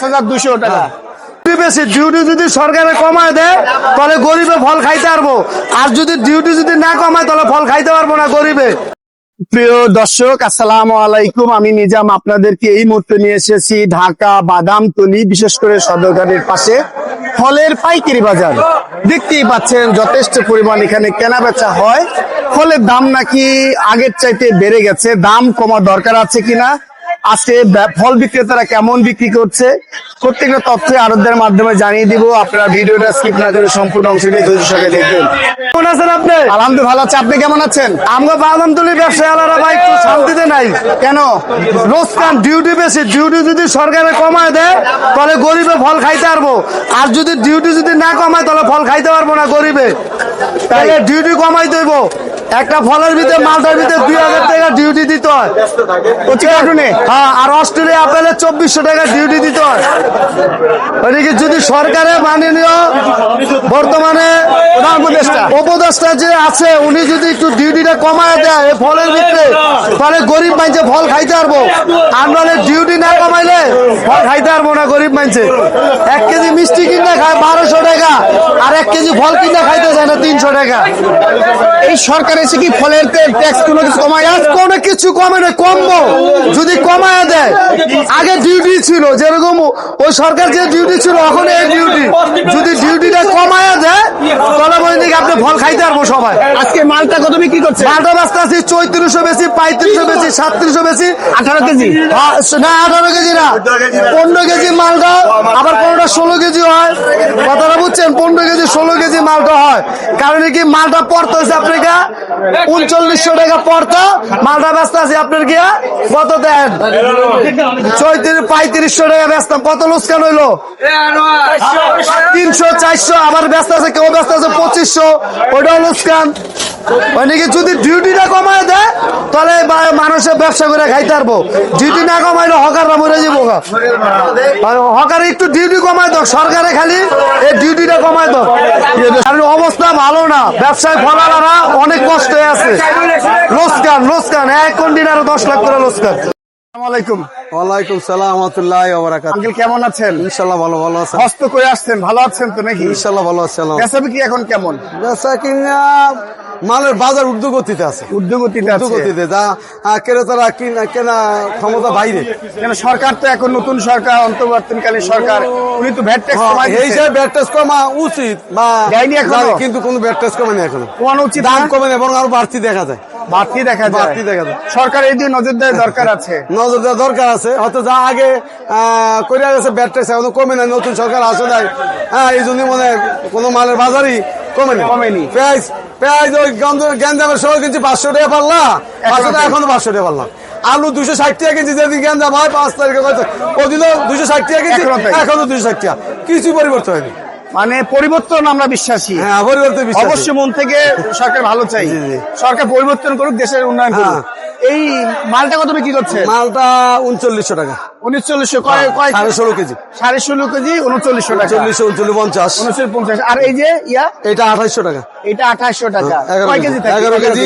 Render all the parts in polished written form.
1200 টাকা বেশি। ডিউটি যদি সরকারে কমায় দেয় তাহলে গরিবে ফল খাইতে পারবো, আর যদি ডিউটি যদি না কমায় তাহলে ফল খাইতে পারবো না গরিবে। প্রিয় দর্শক, আসসালামু আলাইকুম। আমি নিজাম আপনাদেরকে এই মুহূর্তে নিয়ে এসেছি ঢাকা বাদামতলী, বিশেষ করে সদরঘাটের পাশে ফলের পাইকারি বাজার। দেখতেই পাচ্ছেন যথেষ্ট পরিমাণ এখানে কেনা বেচা হয়। ফলের দাম নাকি আগের চাইতে বেড়ে গেছে, দাম কমা দরকার আছে কিনা, আজকে ফল বিক্রেতারা কেমন বিক্রি করছে, প্রত্যেকটা তথ্য আরোগ্যের মাধ্যমে জানিয়ে দিব। আপনারা ভিডিওটা স্কিপ না করে সম্পূর্ণ অংশটি ধৈর্য সহকারে দেখবেন। কেমন আছেন আপনি? আলহামদুলিল্লাহ ভালো আছে। আপনি কেমন আছেন? আমরা বাদামতলী ব্যবসায়ী আলারা ভাই একটু শান্তিতে নাই কেন? লোকসান ডিউটি বেশি। ডিউটি যদি সরকারে কমায় দেয় তাহলে গরিবে ফল খাইতে পারবো, আর যদি ডিউটি যদি না কমায় তাহলে ফল খাইতে পারবো না গরিবে। তাহলে ডিউটি কমাই দেবো। একটা ফলের ভিতরে মালটার ভিতরে 2000 টাকা ডিউটি দিতে হয়, হ্যাঁ, আর অস্ট্রেলিয়া আপেলে 2400 টাকা ডিউটি দিতে হয়। ওইদিকে যদি সরকারে মাননীয় বর্তমানে উপদেষ্টা যে আছে উনি যদি একটু ডিউটিটা কমায় দেয় এই ফলের ভিতরে, তাহলে গরিব মাইনছে ফল খাইতে পারবো। আর নাহলে ডিউটি না কমাইলে ফল খাইতে পারবো না গরিব মাইনছে। 1 কেজি মিষ্টি কিনে খায় 1200 টাকা, আর 1 কেজি ফল কিনে খাইতে যায় না 300 টাকা। এই সরকার এসে কি ফলের ট্যাক্স কোনো কিছু কমায়? কোনো কিছু কমে না, কমবো যদি কমায় দেয়। আগে ডিউটি ছিল যেরকম ওই সরকার যে ডিউটি ছিল, এখন এই ডিউটি যদি ডিউটিটা কমায় দেয় তাহলে বলি আপনি ফল খাইতে পারবো সবাই। আজকে মালটা কত বিক্রি করছে? মালটা ব্যস্ত আছি 3400 বেশি, 3500 বেশি, 3700 বেশি। 18 কেজি না, 18 কেজি না, 15 কেজি মালটা, আবার কোনোটা 16 কেজি হয়। কথাটা বুঝছেন? 15 কেজি 16 কেজি মালটা হয়। কারণ কি মালটা পড়তে হয়েছে আপনার 3900 টাকা পড়তো, মালটা ব্যস্ত আছে আপনার গিয়া কত দেন 3500 টাকা ব্যস্ত। কত লোকসান হইলো? 300 400। আবার ব্যস্ত আছে কেউ ব্যস্ত আছে 2500, ওইটাও লোকসান। ওইদিকে যদি ডিউটিটা কমায় দেয় তাহলে মানুষের ব্যবসা করে খাইতে পারবো। ডিউটি না কমাইলে হকাররা মরে যাবো। হকারে একটু ডিউটি কমায় দাও, সরকারে খালি এই ডিউটিটা কমায় দাও। অবস্থা ভালো না, ব্যবসায় ফলালারা অনেক কষ্ট আছে। লোকসান এক কন্টিনারে 10 লাখ করে লোকসান। ওয়ালাইকুম সালাম রাহমাতুল্লাহি ওয়া বারাকাতুহু। আঙ্কেল কেমন আছেন? ইনশাআল্লাহ ভালো আছেন। হস্ত করে আসছেন, ভালো আছেন তো নাকি? ইনশাআল্লাহ ভালো আছি। বেচা বিক্রি এখন কেমন? বেচা কিনা মালের বাজার ঊর্ধ্বগতিতে আছে, ঊর্ধ্বগতিতে যা ক্রেতারা কেনা ক্ষমতা বাইরে। কেন সরকার তো এখন নতুন সরকার, অন্তর্বর্তীকালীন সরকার, উনি তো ভ্যাট ট্যাক্স কমাই দিয়েছে। এই যে ভ্যাট ট্যাক্স কমা উচিত বা দেয়নি এখনো, কিন্তু কোনো ভ্যাট ট্যাক্স কমেনি এখনো। কমানো উচিত, দাম কমে না, বরং আরো বাড়তি দেখা যায়। সরকার এই দিয়ে নজর দেওয়ার দরকার আছে, নজর দেওয়ার দরকার আছে। হয়তো যা আগে করে গেছে ভ্যাট ট্যাক্স এখনো কমে না, নতুন সরকার আসে নাই, এই জন্য মনে কোনো মালের বাজারই কমেনি। পেঁয়াজ ওই গেন্দামের 100 কেজি 500 টাকা পারলা, 500 টাকা এখনো 500 টাকা পারলাম। আলু 260 টাকা কেজি, যেদিন গেন্দাম হয় 5 তারিখে ওদিনও 260 টাকা কেজি, এখনো 260 টাকা। কিছু পরিবর্তন হয়নি। মানে পরিবর্তন আমরা বিশ্বাসী। হ্যাঁ, পরিবর্তন অবশ্যই মন থেকে সরকার ভালো চাই, সরকার পরিবর্তন করুক, দেশের উন্নয়ন করুক। এই মালটা কত বিক্রি করছে? মালটা 3900 টাকা। 3900 16.5 কেজি, 16.5 কেজি 3900 টাকা। 40 49 50। আর এই যে এটা 2800 টাকা। এটা 2800 টাকা। 11 KG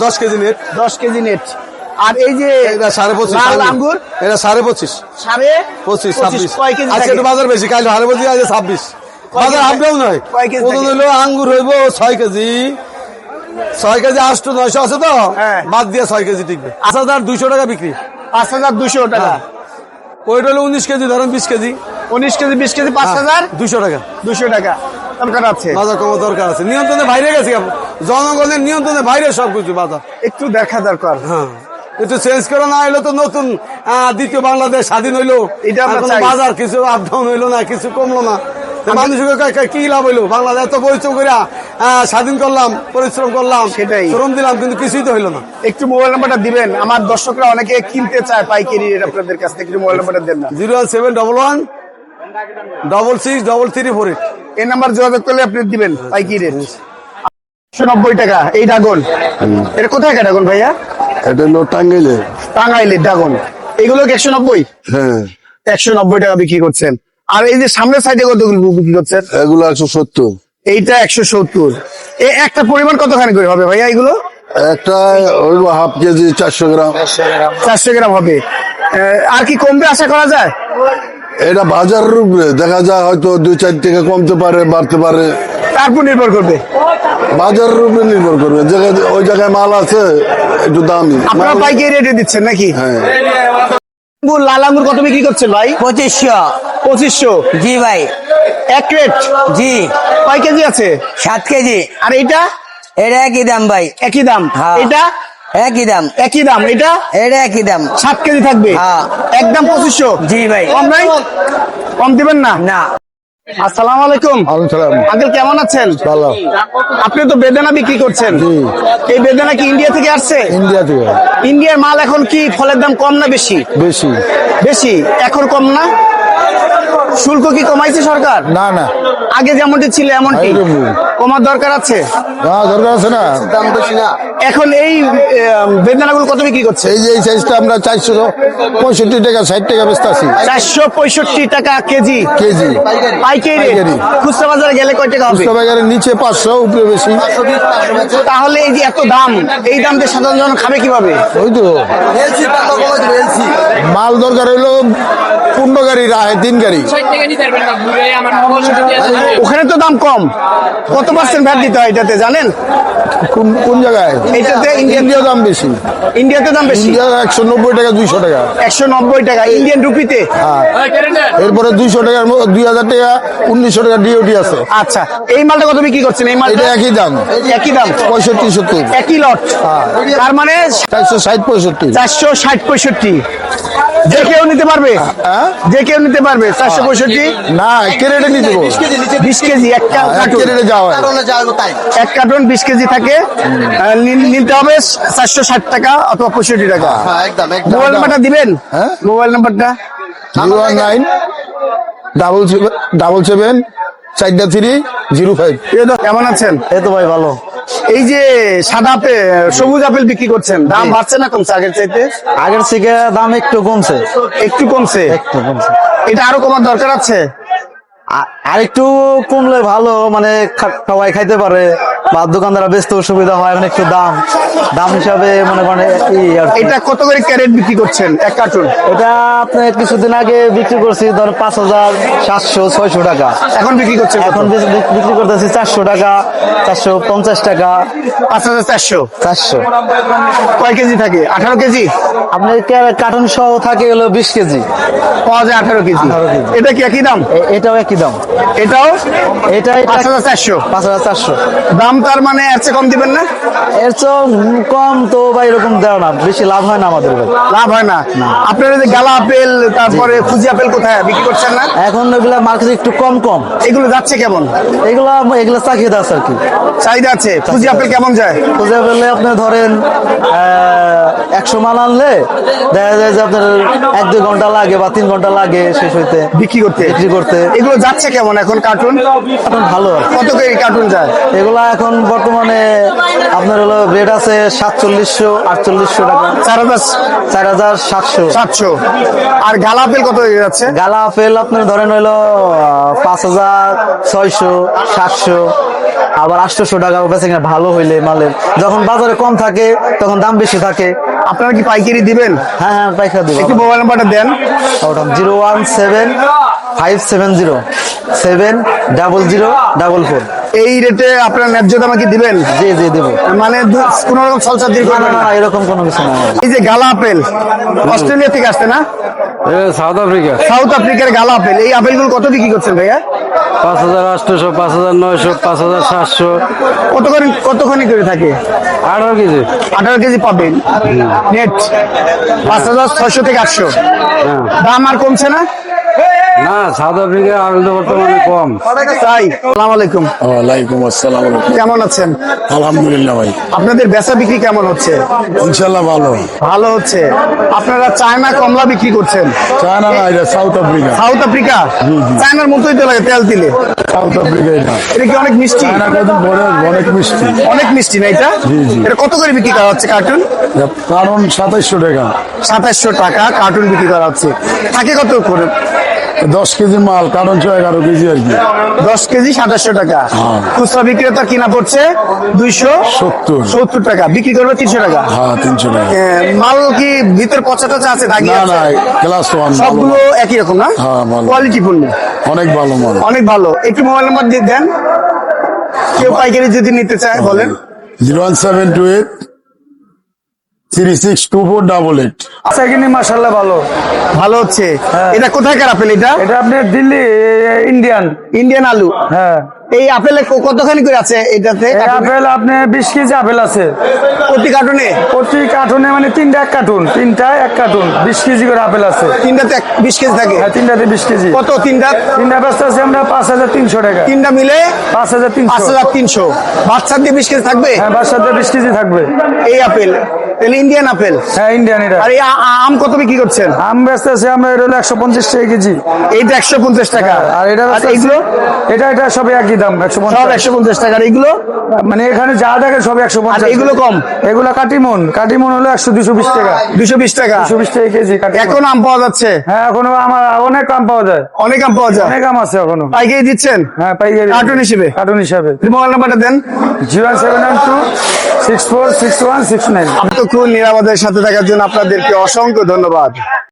10 KG net, 10 KG net. আর এই যে এটা 25.5 আঙ্গুর, এটা 25.5, 26 কয় কেজি? আজকে একটু বাজার বেশি, কাল 25, আজ 26। বাজার হাফ ডাউন হয়। ওজন হইলো আঙ্গুর হইব 6 কেজি, 6 কেজি 800 900 আছে তো, বাদ দিয়ে 6 কেজি টিকবে। 5200 টাকা বিক্রি। 5200 টাকা। ওইটা হলো 19 কেজি, ধরেন 20 কেজি, 19 কেজি 20 কেজি 5200 টাকা। 200 টাকা দরকার আছে, বাজার কমার দরকার আছে। নিয়ন্ত্রণের বাইরে গেছে, জনগণের নিয়ন্ত্রণের বাইরে সবকিছু বাজার একটু দেখা দরকার। হ্যাঁ, একটু চেঞ্জ করে না হইলো তো নতুন দ্বিতীয় বাংলাদেশ স্বাধীন হইলো, বাজার কিছু আপ ডাউন হইলো না, কিছু কমলো না। মানুষকে কি লাভ হইলো? বাংলাদেশ এত পরিশ্রম করে স্বাধীন করলাম, পরিশ্রম করলাম, সেটাই শ্রম দিলাম, কিন্তু কিছুই তো হইলো না। একটু মোবাইল নাম্বারটা দিবেন, আমার দর্শকরা অনেকে কিনতে চায় পাইকারি রেট আপনাদের কাছ থেকে, একটু মোবাইল নাম্বারটা দেন না। 01711 663348। এই নাম্বার যোগাযোগ করলে আপনি দিবেন পাইকারি রেট। 190 টাকা এই ড্রাগন। এটা কোথায় ড্রাগন ভাইয়া? এটা হলো টাঙ্গাইলের ড্রাগন। এগুলো 190? হ্যাঁ, 190 টাকা বিক্রি করছেন। আর এই যে সামনের সাইডে কতগুলো বিক্রি করছেন? এগুলো 170। এইটা 170। এই একটা পরিমাণ কতখানি করে হবে ভাইয়া এগুলো? একটা হইল হাফ কেজি 400 গ্রাম। 400 গ্রাম হবে। আর কি কমবে আশা করা যায়? এটা বাজারের উপরে দেখা যায় হয়তো 2-4 টাকা কমতে পারে বাড়তে পারে, তারপর নির্ভর করবে। বাজারের উপরে নির্ভর করবে। ওই জায়গায় মাল আছে একটু দামি। আপনারা পাইকারি রেটে দিচ্ছেন নাকি? হ্যাঁ, আঙ্গুর, লাল আঙ্গুর কত বিক্রি করছেন ভাই? 2500। 2500 জি ভাই। এক রেট। জি। কয় কেজি আছে? 7 কেজি। আর এটা এটা একই দাম ভাই। একই দাম? হ্যাঁ। এটা একই দাম। একই দাম? এটা এটা একই দাম। 7 কেজি থাকবে? হ্যাঁ। একদম 2500? জি ভাই। কম নাই? কম দিবেন না? না। আসসালামু আলাইকুম। আঙ্কেল কেমন আছেন? ভালো। আপনি তো বেদানা বিক্রি করছেন, এই বেদানা কি ইন্ডিয়া থেকে আসছে? ইন্ডিয়া থেকে ইন্ডিয়ার মাল এখন কি ফলের দাম কম না বেশি? বেশি। বেশি? এখন কম না? শুল্ক কি কমাইছে সরকার? না না, আগে যেমনটি ছিল এমনটি এইরকমই। কমার দরকার আছে? দরকার আছে না। দাম বেশি না। এখন এই বেদানাগুলো কত বিক্রি করছে? এই যে এই সাইজটা আমরা 465 টাকা 60 টাকা বেচতে আছি 465 টাকা কেজি। কেজি। পাইকারি রেট। পাইকারি। খুচরা বাজারে গেলে কয় টাকা হবে? বাজারের নিচে 500, উপরে বেশি। তাহলে এই যে এত দাম, এই দাম দিয়ে সাধারণ জন খাবে কিভাবে? ওই তো মাল দরকার হইলো 15 গাড়ি রাহে 3 গাড়ি। ওখানে তো দাম কম। কত পার্সেন্ট ভ্যাট দিতে হয় এটাতে জানেন? কোন কোন জায়গায়? এটাতে ইন্ডিয়া দাম বেশি। ইন্ডিয়াতে দাম বেশি। ইন্ডিয়া 190 টাকা 200 টাকা। 190 টাকা ইন্ডিয়ান রুপিতে। এরপরে 200 টাকার 2000 টাকা 1900 টাকা ডিওটি আছে। আচ্ছা, এই মালটা কত বিক্রি করছেন? এই মালটা এটা একই দাম, একই দাম 65-70। একই লট। তার মানে 460-65। 460-65 যে কেউ নিতে পারবে? হ্যাঁ? যে কেউ নিতে পারবে 465? না, কেরেটে নিতে 20 কেজি এক কার্টুন। কেরেটে যাওয়া হয়। এক কার্টুন 20 কেজি থাকে। নিতে হবে 460 টাকা অথবা 65 টাকা। মোবাইল নাম্বারটা দিবেন? হ্যাঁ? মোবাইল নাম্বারটা 019-777-4-3-05। কেমন আছেন? এই তো ভাই ভালো। এই যে সাদা সবুজ আপেল বিক্রি করছেন, দাম বাড়ছে না কমছে আগের চাইতে? আগের থেকে দাম একটু কমছে। একটু কমছে। এটা আরো কমার দরকার আছে? আর একটু কমলে ভালো, মানে সবাই খাইতে পারে বা দোকানদাররা বেচতে সুবিধা হয়। এখন একটু দাম হিসাবে মনে করেন এটা কত করে ক্যারেট বিক্রি করছেন এক কার্টুন? এটা আপনি কিছুদিন আগে বিক্রি করছি ধর 5700-600 টাকা। এখন বিক্রি করছেন কত? এখন বিক্রি করতেছি 400 টাকা, 450 টাকা, 5400। 400। কয় কেজি থাকে? 18 কেজি? আপনার কার্টন সহ থাকে হলো 20 কেজি। পাওয়া যায় 18 কেজি। 18 কেজি। এটা কি একই দাম? এটাও একই দাম। এটাও এটা 5400। 5400। দাম তার মানে এর চেয়ে কম দিবেন না? এর চেয়ে কম তো ভাই এরকম দেওয়া না, বেশি লাভ হয় না আমাদের ভাই। লাভ হয় না। আপনার এই যে গালা আপেল তারপরে ফুজি আপেল কোথায় বিক্রি করছেন না? এখন এগুলা মার্কেটে একটু কম। এগুলো যাচ্ছে কেমন? এগুলা চাহিদা আছে আর কি। চাহিদা আছে। ফুজি আপেল কেমন যায়? খুঁজে পেলে আপনি ধরেন 100 মাল আনলে দেখা যায় যে আপনার 1-2 ঘন্টা লাগে বা 3 ঘন্টা লাগে শেষ হইতে, বিক্রি করতে। এগুলো যাচ্ছে কেমন এখন কার্টুন? এখন ভালো। কত করে কার্টুন যায়? এগুলা এখন বর্তমানে আপনার হলো রেট আছে 4700-4800 টাকা। 4700। 700। আর গালা আপেল কত হয়ে যাচ্ছে? গালা আপেল আপনার ধরেন হইলো 5600-700, আবার 800 টাকা বেচে কিনা ভালো হইলে মালের। যখন বাজারে কম থাকে তখন দাম বেশি থাকে। আপনারা কি পাইকারি দিবেন? হ্যাঁ, পাইকারি দিব। একটু মোবাইল নাম্বারটা দেন। 017-570-70044। এই রেটে আপনার ন্যায্য দামে কি দিবেন? জি দেবো। মানে কোন রকম ছলচার দিয়ে করবেন না? এরকম কোনো কিছু না। এই যে গালা আপেল অস্ট্রেলিয়া থেকে আসছে না? South Africa. সাউথ আফ্রিকার গালা আপেল, এই আপেলগুলো কত বিক্রি করছেন ভাইয়া? 5800, 5900, 5700। কতখানি করে থাকে? 18 কেজি। 18 কেজি পাবেন নেট। 5600 থেকে 800। দাম আর কমছে না? না, সাউথ আফ্রিকা আলু বর্তমানে কম। তাই? আসসালামু আলাইকুম। ওয়ালাইকুম আসসালাম। কেমন আছেন? আলহামদুলিল্লাহ ভাই, আপনাদের বেচা বিক্রি কেমন হচ্ছে? ইনশাল্লাহ ভালো। ভালো হচ্ছে। আপনারা চায়না কমলা বিক্রি করছেন? চায়না না, এটা সাউথ আফ্রিকা। South Africa? চায়নার মতোই তো লাগে তেল দিলে। সাউথ আফ্রিকা এটা। এটা কি অনেক মিষ্টি? চায়না কত বড়, অনেক মিষ্টি। অনেক মিষ্টি না এটা? এটা কত করে বিক্রি করা হচ্ছে কার্টুন? কারণ 2700 টাকা। 2700 টাকা কার্টুন বিক্রি করা হচ্ছে। থাকে কত করে? 10 কেজি মাল কারণ 11 কেজি আর কি 10 কেজি 2700 টাকা। খুচরা বিক্রেতার কিনা পড়ছে 270 টাকা, বিক্রি করবে 300 টাকা। হ্যাঁ 300 টাকা। মাল কি ভিতর পচা টচা আছে দাগি না আছে? না ক্লাস 1 সবগুলো একই রকম না? হ্যাঁ, ভালো। কোয়ালিটি ফুল অনেক ভালো মাল। অনেক ভালো। একটু মোবাইল নাম্বার দিয়ে দেন, কেউ পাইকারি যদি নিতে চায় বলেন। 01728 362488। আচ্ছা কিন্তু মাশাআল্লাহ ভালো। ভালো হচ্ছে। এটা কোথাকার আপেল? এটা এটা আপনার দিল্লি ইন্ডিয়ান। ইন্ডিয়ান আলু। হ্যাঁ এই আপেলে কতখানি করে আছে এটাতে? এই আপেল আপনার 20 কেজি আপেল আছে প্রতি কার্টুনে? প্রতি কার্টুনে, মানে তিনটা এক কার্টুন, 20 কেজি করে আপেল আছে। তিনটাতে 20 কেজি থাকে? হ্যাঁ 3টাতে 20 কেজি। কত তিনটা? তিনটা ব্যস্ত আছে আমরা 5300 টাকা। তিনটা মিলে 5300। 5300। বাচ্চার দিয়ে 20 কেজি থাকবে? হ্যাঁ বাসাতে 20 কেজি থাকবে। এই আপেল তাহলে ইন্ডিয়ান আপেল। হ্যাঁ ইন্ডিয়ান এটা। আর এই আম কত বিক্রি করছেন? আম ব্যস্ত আছে আমরা, এটা হলো 150 টাকা কেজি। এইটা 150 টাকা। আর এটা ব্যস্ত আছে এইগুলো এটা সব একই দাম, সব 150। 150 টাকা। আর এইগুলো? মানে এখানে যা দেখে সব আর 150। এগুলো কম? এগুলো কাটিমন হলো 100-220 টাকা। 220 টাকা। 220 টাকা কেজি কাটিমন। এখন আম পাওয়া যাচ্ছে? হ্যাঁ এখনো আমার অনেক আম পাওয়া যায়, অনেক আম পাওয়া যায়। অনেক আম আছে এখনো। পাইকারি দিচ্ছেন? হ্যাঁ পাইকারি কার্টুন হিসেবে? কার্টুন হিসাবে। মোবাইল নাম্বারটা দেন। 07126461669। এতক্ষণ নিরাপদের সাথে থাকার জন্য আপনাদেরকে অসংখ্য ধন্যবাদ।